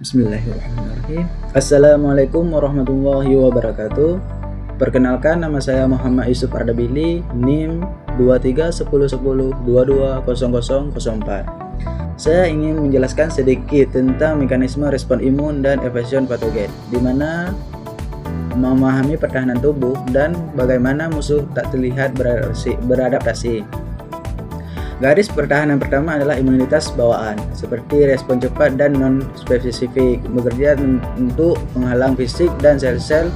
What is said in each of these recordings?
Bismillahirrahmanirrahim. Assalamualaikum warahmatullahi wabarakatuh. Perkenalkan, nama saya Muhammad Yusuf Ardabili, NIM 231010220004. Saya ingin menjelaskan sedikit tentang mekanisme respon imun dan evasion patogen, di mana memahami pertahanan tubuh dan bagaimana musuh tak terlihat beradaptasi. Garis pertahanan pertama adalah imunitas bawaan, seperti respon cepat dan non-spesifik, bekerja untuk menghalang fisik dan sel-sel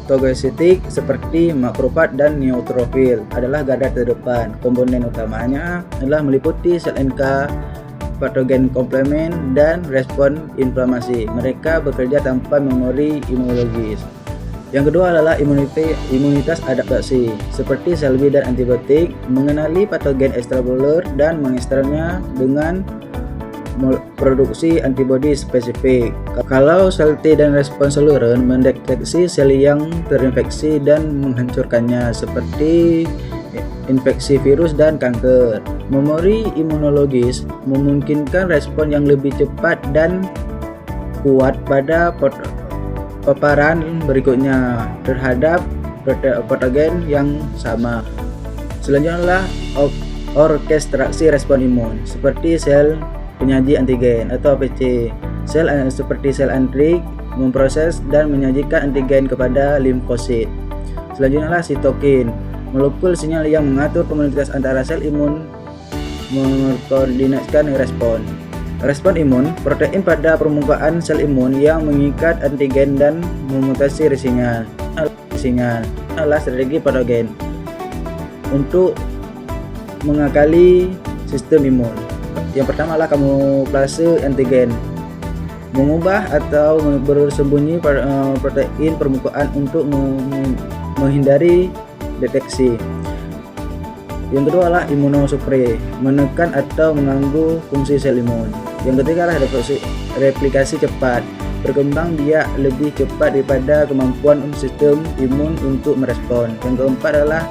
fagositik seperti makrofag dan neutrofil adalah garda terdepan. Komponen utamanya adalah meliputi sel NK, patogen komplement, dan respon inflamasi. Mereka bekerja tanpa memori imunologis. Yang kedua adalah imunitas adaptasi, seperti sel B dan antibiotik, mengenali patogen extraseluler dan mengekstraknya dengan produksi antibodi spesifik. Kalau sel T dan respons seluler mendeteksi sel yang terinfeksi dan menghancurkannya, seperti infeksi virus dan kanker. Memori imunologis memungkinkan respon yang lebih cepat dan kuat pada paparan berikutnya terhadap patogen yang sama. Selanjutnya adalah orkestrasi respon imun, seperti sel penyaji antigen atau APC. Sel seperti sel antrik memproses dan menyajikan antigen kepada limfosit. Selanjutnya adalah sitokin, molekul sinyal yang mengatur komunikasi antara sel imun, mengkoordinasikan respon. Respon imun, protein pada permukaan sel imun yang mengikat antigen dan memutasi sinyal. Adalah strategi patogen untuk mengakali sistem imun. Yang pertama adalah kamuflase antigen, mengubah atau bersembunyi protein permukaan untuk menghindari deteksi. Yang kedua adalah imunosupre, menekan atau mengganggu fungsi sel imun. Yang ketiga adalah replikasi cepat, berkembang biak lebih cepat daripada kemampuan sistem imun untuk merespon. Yang keempat adalah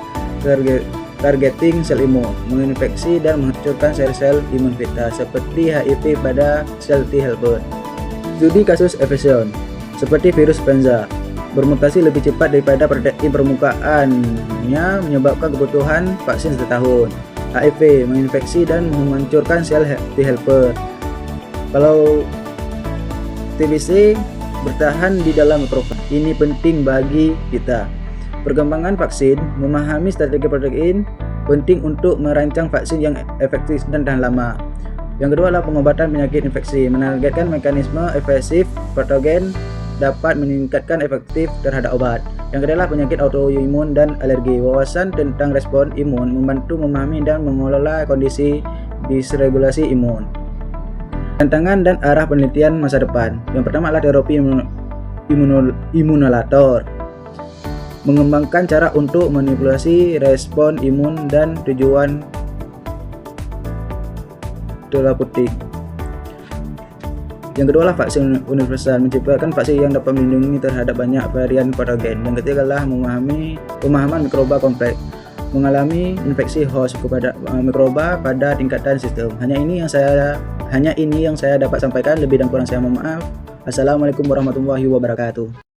targeting sel imun, menginfeksi dan menghancurkan sel-sel imun kita, seperti HIV pada sel T helper. Studi kasus evasion, seperti virus influenza, bermutasi lebih cepat daripada protein permukaannya, menyebabkan kebutuhan vaksin setahun. HIV menginfeksi dan menghancurkan sel T helper. Kalau TBC bertahan di dalam makrofag. Ini penting bagi kita. Perkembangan vaksin, memahami strategi protein penting untuk merancang vaksin yang efektif dan tahan lama. Yang kedua adalah pengobatan penyakit infeksi, menargetkan mekanisme evasif patogen dapat meningkatkan efektif terhadap obat. Yang kedua adalah penyakit autoimun dan alergi. Wawasan tentang respon imun membantu memahami dan mengelola kondisi disregulasi imun. Tantangan dan arah penelitian masa depan. Yang pertama adalah terapi imunolator, mengembangkan cara untuk manipulasi respon imun dan tujuan terapeutik. Yang kedua adalah vaksin universal, menciptakan vaksin yang dapat melindungi terhadap banyak varian patogen. Yang ketiga adalah pemahaman mikroba kompleks, mengalami infeksi host kepada mikroba pada tingkatan sistem. Hanya ini yang saya dapat sampaikan, lebih dan kurang saya mohon maaf. Assalamualaikum warahmatullahi wabarakatuh.